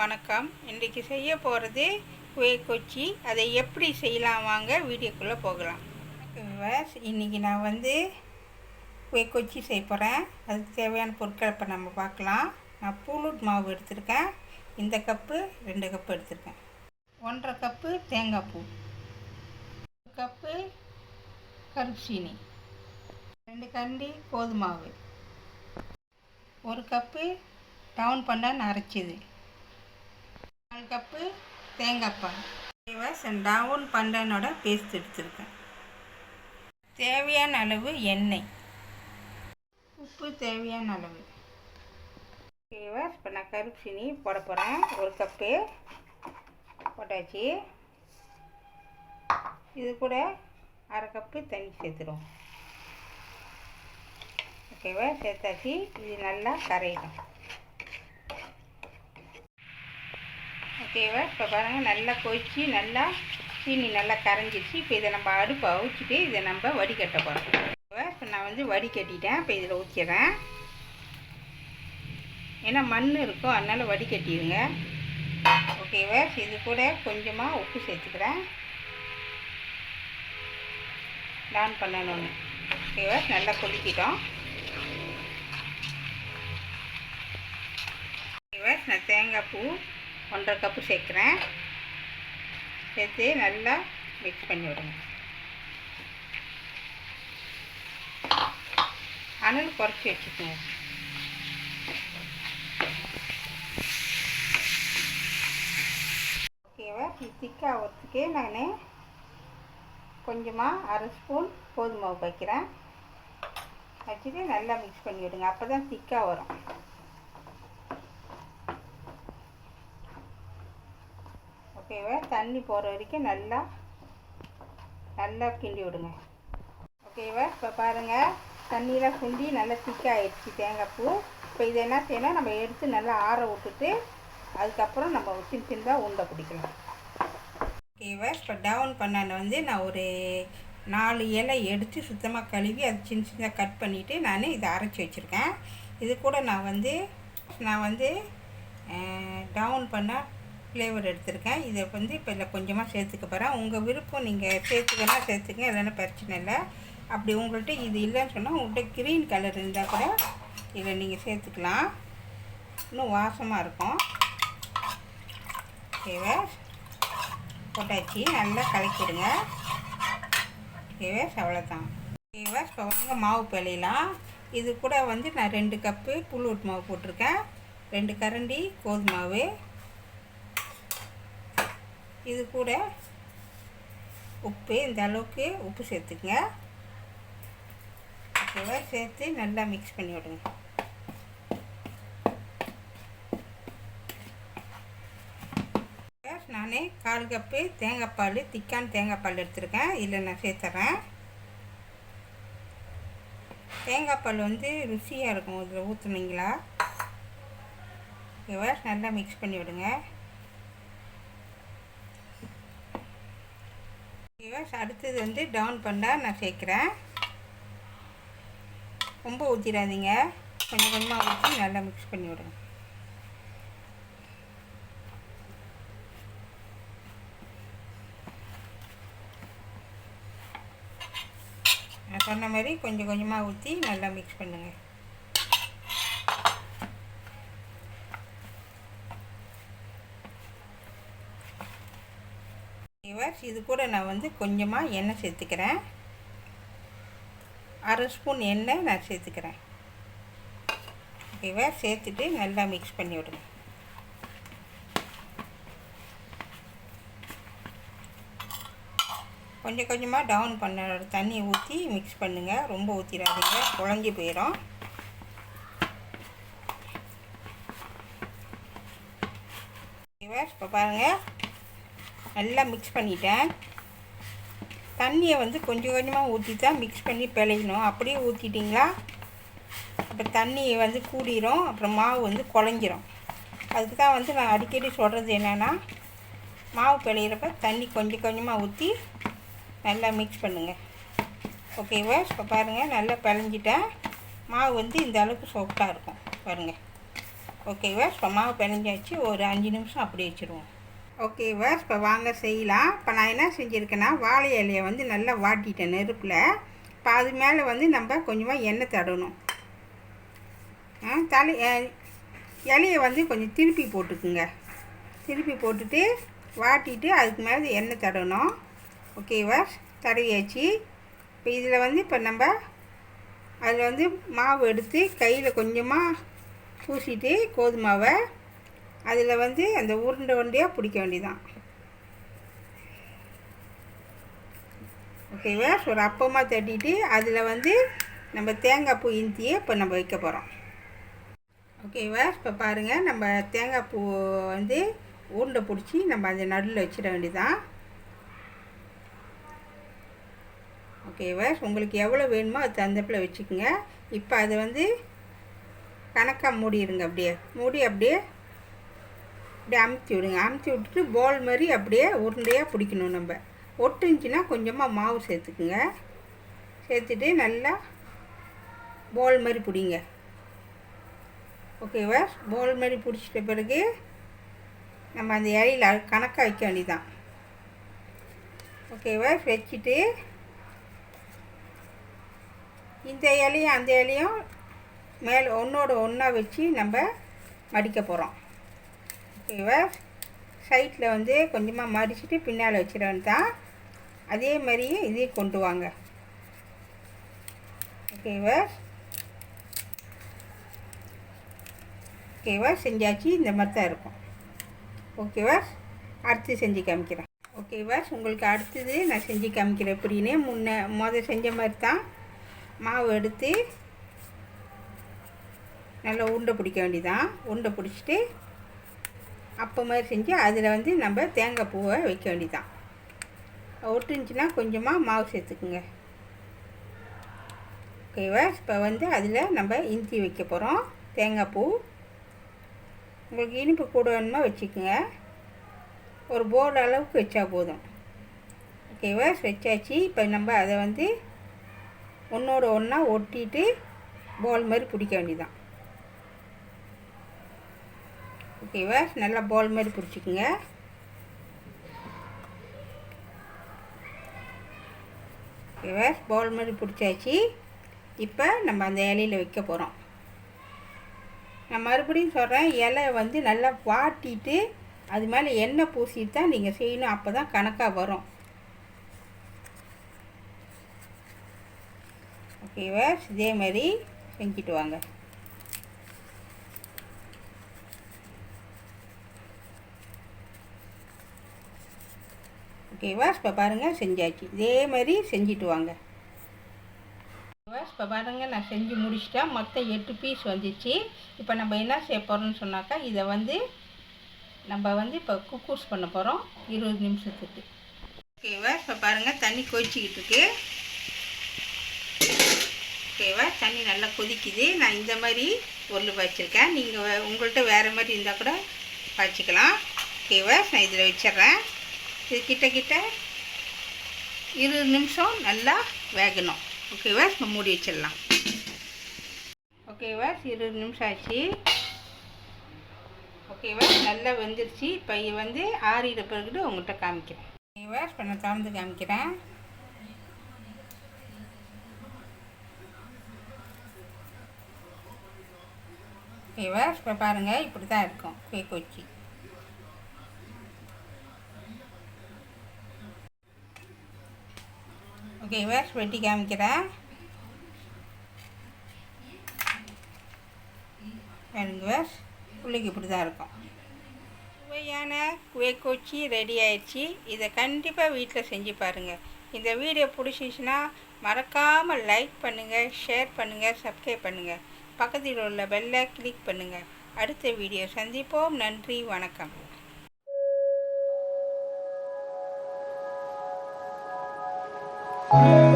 வணக்கம். இன்றைக்கி செய்ய போகிறது குய் கொச்சி. அதை எப்படி செய்யலாம் வாங்க வீடியோக்குள்ளே போகலாம். இன்றைக்கி நான் குய் கொச்சி செய்ய போகிறேன். அதுக்கு தேவையான பொருட்கள் இப்போ நம்ம பார்க்கலாம். நான் பூலூட் மாவு எடுத்திருக்கேன். இந்த கப்பு 2 கப்பு எடுத்திருக்கேன். 1.5 கப்பு தேங்காய் பூ, 1 கப்பு கருப்பு சீனி, 2 கரண்டி கோதுமாவு, 1 கப்பு டவுன் பண்ண அரைச்சது, 4 கப்பு தேங்காய் பால், டவுன் பண்டனோட பேஸ்ட் எடுத்துருக்கேன். தேவையான அளவு எண்ணெய், உப்பு தேவையான அளவு. இப்போ நான் கருப்பு சீனி போட போகிறேன். 1 கப்பு போட்டாச்சு. இது கூட 1/2 கப்பு தண்ணி சேர்த்துடும். ஓகேவா, சேர்த்தாச்சு. இது நல்லா கரையிடும். ஓகேவா, இப்போ பாருங்கள், நல்லா கொதிச்சு நல்லா சீனி நல்லா கரைஞ்சிச்சு. இப்போ இதை நம்ம அடுப்பு அவிச்சிட்டு இதை நம்ம வடிகட்ட போகிறோம். ஓகேவா, இப்போ நான் வடிகட்டிட்டேன். இப்போ இதில் ஊற்றிடுறேன். ஏன்னா மண் இருக்கும், அதனால் வடிகட்டிடுங்க. ஓகேவா, இது கூட கொஞ்சமாக உப்பு சேர்த்துக்கிறேன். டான் பண்ணணும்னு. ஓகேவா, நல்லா கொதிக்கிட்டோம். ஓகேவா, நான் தேங்காய் பூ 1.5 கப்பு சேர்க்குறேன். சேர்த்து நல்லா மிக்ஸ் பண்ணி விடுங்க. அனல் குறைச்சி வச்சுக்கோங்க. ஓகேவா, திக்காகிறதுக்கு நான் கொஞ்சமாக 1/2 ஸ்பூன் கோதுமை வைக்கிறேன். வச்சுட்டு நல்லா மிக்ஸ் பண்ணி விடுங்க. அப்போ தான் திக்காக வரும். ஓகேவா, தண்ணி போகிற வரைக்கும் நல்லா கிண்டி விடுங்க. ஓகேவா, இப்போ பாருங்கள், தண்ணியெலாம் சுண்டி நல்லா திக்காகிடுச்சு தேங்காய் பூ. இப்போ இதை என்ன செய்யணும், நம்ம எடுத்து நல்லா ஆற விட்டுட்டு அதுக்கப்புறம் நம்ம சின்னதாக உருண்டை பிடிக்கலாம். ஓகேவா, இப்போ டவுன் பண்ணான நான் ஒரு 4 இலை எடுத்து சுத்தமாக கழுவி அது சின்னதாக கட் பண்ணிவிட்டு நான் இதை அரைச்சி வச்சுருக்கேன். இது கூட நான் டவுன் பண்ண ஃப்ளேவர் எடுத்திருக்கேன். இதை இப்போ இல்லை கொஞ்சமாக சேர்த்துக்க போகிறேன். உங்கள் விருப்பம், நீங்கள் சேர்த்துக்கங்க, இல்லைன்னா பிரச்சனை இல்லை. அப்படி உங்கள்கிட்ட இது இல்லைன்னு சொன்னால் உங்கள்கிட்ட க்ரீன் கலர் இருந்தால் கூட இதை நீங்கள் சேர்த்துக்கலாம். இன்னும் வாசமாக இருக்கும். ஓகேவா, போட்டாச்சு. நல்லா கலக்கிடுங்க. ஓகேவா, அவ்வளோதான். ஓகேவா, இப்போ வாங்க மாவு பிழையலாம். இது கூட நான் 2 கப்பு புல்லூட் மாவு போட்டிருக்கேன். 2 கரண்டி கோதுமாவு. இது கூட உப்பு, இந்த அளவுக்கு உப்பு சேர்த்துக்குங்க. ஓகேவா, சேர்த்து நல்லா மிக்ஸ் பண்ணி விடுங்க. நான் 1/4 கப்பு தேங்காய் பால், திக்கான தேங்காய் பால் எடுத்துருக்கேன். இதில் நான் சேர்த்துறேன். தேங்காய் பால் ருசியாக இருக்கும் இதில் ஊற்றுனீங்களா. ஓகேவா, நல்லா மிக்ஸ் பண்ணி விடுங்க. ஓகேவா, அடுத்தது டவுன் பண்ணால் நான் சேர்க்குறேன். ரொம்ப ஊற்றிடாதீங்க, கொஞ்சம் கொஞ்சமாக ஊற்றி நல்லா மிக்ஸ் பண்ணி விடுங்க. நான் சொன்ன மாதிரி கொஞ்சம் கொஞ்சமாக ஊற்றி நல்லா மிக்ஸ் பண்ணுங்கள். இது கூட நான் கொஞ்சமாக எண்ணெய் சேர்த்துக்கிறேன். 1/2 ஸ்பூன் எண்ணெய் நான் சேர்த்துக்கிறேன். ஓகேவா, சேர்த்துட்டு நல்லா மிக்ஸ் பண்ணி விடுங்க. கொஞ்சம் கொஞ்சமாக டவுன் பண்ண தண்ணியை ஊற்றி மிக்ஸ் பண்ணுங்கள். ரொம்ப ஊற்றிடாதீங்க, குழஞ்சி போயிடும். ஓகேவா, இப்போ பாருங்கள், நல்லா மிக்ஸ் பண்ணிட்டேன். தண்ணியை கொஞ்சம் கொஞ்சமாக ஊற்றி தான் மிக்ஸ் பண்ணி பிழையணும். அப்படியே ஊற்றிட்டிங்களா அப்புறம் தண்ணி கூடிரும், அப்புறம் மாவு குழஞ்சிரும். அதுக்கு தான் நான் அடிக்கடி சொல்கிறது என்னென்னா, மாவு பிழையிறப்ப தண்ணி கொஞ்சம் கொஞ்சமாக ஊற்றி நல்லா மிக்ஸ் பண்ணுங்கள். ஓகேவா, இப்போ பாருங்கள், நல்லா பிழைஞ்சிட்டேன். மாவு இந்த அளவுக்கு சாஃப்டாக இருக்கும் பாருங்கள். ஓகேவா, இப்போ மாவு பிணைஞ்சாச்சு. ஒரு 5 நிமிஷம் அப்படி வச்சுருவோம். ஓகேவா, இப்போ வாங்க செய்யலாம். இப்போ நான் என்ன செஞ்சுருக்கேன்னா, வாழை இலையை வந்து நல்லா வாட்டிட்டேன் நெருப்பில். இப்போ அது மேலே வந்து நம்ம கொஞ்சமாக எண்ணெய் தடணும். இலையை வந்து கொஞ்சம் திருப்பி போட்டுக்குங்க. திருப்பி போட்டுட்டு வாட்டிட்டு அதுக்கு மேலே எண்ணெய் தடணும். ஓகேவா, தடவியாச்சு. இப்போ இதில் வந்து இப்போ நம்ம அதில் வந்து மாவு எடுத்து கையில் கொஞ்சமாக பூசிட்டு கோதுமாவை அதில் வந்து அந்த உருண்டை உருண்டையாக பிடிக்க வேண்டியதான். ஓகேவா, ஒரு அப்பமாக தட்டிட்டு அதில் வந்து நம்ம தேங்காய் பூ இந்தியை இப்போ நம்ம வைக்க போகிறோம். ஓகேவா, இப்போ பாருங்கள், நம்ம தேங்காய் பூ வந்து உருண்டை பிடிச்சி நம்ம அந்த நடுவில் வச்சிட வேண்டியதான். ஓகேவா, உங்களுக்கு எவ்வளோ வேணுமோ அது தந்தப்பில் வச்சுக்கோங்க. இப்போ அதை வந்து கணக்காக மூடிடுங்க. அப்படியே அப்படியே அமுத்தி விடுங்க. அமுத்தி விட்டுட்டு பால் மாதிரி அப்படியே உருண்டையாக பிடிக்கணும். நம்ம ஒட்டுச்சுன்னா கொஞ்சமாக மாவு சேர்த்துக்குங்க. சேர்த்துட்டு நல்லா பால் மாதிரி பிடிங்க. ஓகேவா, பால் மாதிரி பிடிச்சிட்ட பிறகு நம்ம அந்த இலையில் கணக்காக வைக்க வேண்டியதான். ஓகேவா, வச்சுட்டு இந்த இலையும் அந்த இலையும் மேலே ஒன்றோட ஒன்றா வச்சு நம்ம மடிக்க போகிறோம். ஓகேவா, சைட்டில் வந்து கொஞ்சமாக மடிச்சுட்டு பின்னால் வச்சிடணும் தான். அதே மாதிரியே இதே கொண்டு வாங்க. ஓகேவா, செஞ்சாச்சு. இந்த மாதிரி தான் இருக்கும். ஓகேவா, அடுத்து செஞ்சு காமிக்கிறேன். ஓகேவா, உங்களுக்கு அடுத்தது நான் செஞ்சு காமிக்கிறேன். எப்படின்னு முதல் செஞ்ச மாதிரி தான் மாவு எடுத்து நல்லா உருண்டை பிடிக்க வேண்டியதான். உருண்டை பிடிச்சிட்டு அப்போ மாதிரி செஞ்சு அதில் வந்து நம்ம தேங்காய் பூவை வைக்க வேண்டியதான். ஒட்டுச்சுன்னா கொஞ்சமாக மாவு சேர்த்துக்குங்க. ஓகேவா, இப்போ வந்து அதில் நம்ம இஞ்சி வைக்க போகிறோம். தேங்காய் பூ உங்களுக்கு இனிப்பு கூட வேணுமா வச்சுக்கோங்க. ஒரு போர்டு அளவுக்கு வச்சா போதும். ஓகேவா, வச்சாச்சு. இப்போ நம்ம அதை வந்து ஒன்றோட ஒன்றா ஒட்டிட்டு பால் மாதிரி பிடிக்க வேண்டியதான். ஓகேவா, நல்லா பால் மாதிரி பிடிச்சிக்குங்க. ஓகேவா, பால் மாதிரி பிடிச்சாச்சு. இப்போ நம்ம அந்த இலையில் வைக்க போகிறோம். நான் மறுபடியும் சொல்கிறேன், இலை வந்து நல்லா வாட்டிட்டு அது மேலே எண்ணெய் பூசிட்டு தான் நீங்கள் செய்யணும். அப்போ தான் கணக்காக வரும். ஓகேவா, இதே மாதிரி செஞ்சுட்டு வாங்க. ஓகேவா, இப்போ பாருங்கள் செஞ்சாச்சு. இதே மாதிரி செஞ்சுட்டு வாங்க. ஓகேவா, இப்போ பாருங்கள் நான் செஞ்சு முடிச்சிட்டேன். மொத்தம் 8 பீஸ் வந்துச்சு. இப்போ நம்ம என்ன செய்ய போகிறோம்னு சொன்னாக்கா, இதை வந்து நம்ம வந்து இப்போ குக்கூஸ் பண்ண போகிறோம் 20 நிமிஷத்துக்கு. ஓகேவா, இப்போ பாருங்கள் தண்ணி கொதிச்சிக்கிட்டு இருக்கு. ஓகேவா, தண்ணி நல்லா கொதிக்குது. நான் இந்த மாதிரி பொருள் வச்சுருக்கேன். நீங்கள் உங்கள்கிட்ட வேறு மாதிரி இருந்தால் கூட வச்சுக்கலாம். ஓகேவா, நான் இதில் வச்சிட்றேன். இது கிட்ட 20 நிமிஷம் நல்லா வேகணும். ஓகேவா, இப்போ மூடி வச்சிடலாம். ஓகேவா, 20 நிமிஷம் ஆச்சு. ஓகேவா, நல்லா வெந்துருச்சு. இப்போ இது வந்து ஆறிட பிறகு உங்கள்கிட்ட காமிக்கிறேன். ஓகேவா, இப்போ நான் திறந்து காமிக்கிறேன். ஓகேவா, இப்போ பாருங்கள் இப்படி தான் இருக்கும் கொச்சி. ஓகேவா, வெட்டி காமிக்கிறேன். வேணுங்க, பிள்ளைக்கு இப்படி தான் இருக்கும். சுவையான கொச்சி ரெடி ஆயிடுச்சு. இதை கண்டிப்பாக வீட்டில் செஞ்சு பாருங்கள். இந்த வீடியோ பிடிச்சிச்சின்னா மறக்காமல் லைக் பண்ணுங்கள், ஷேர் பண்ணுங்கள், சப்ஸ்கிரைப் பண்ணுங்கள். பக்கத்தில் உள்ள பெல்லை கிளிக் பண்ணுங்கள். அடுத்த வீடியோ சந்திப்போம். நன்றி, வணக்கம். Thank you.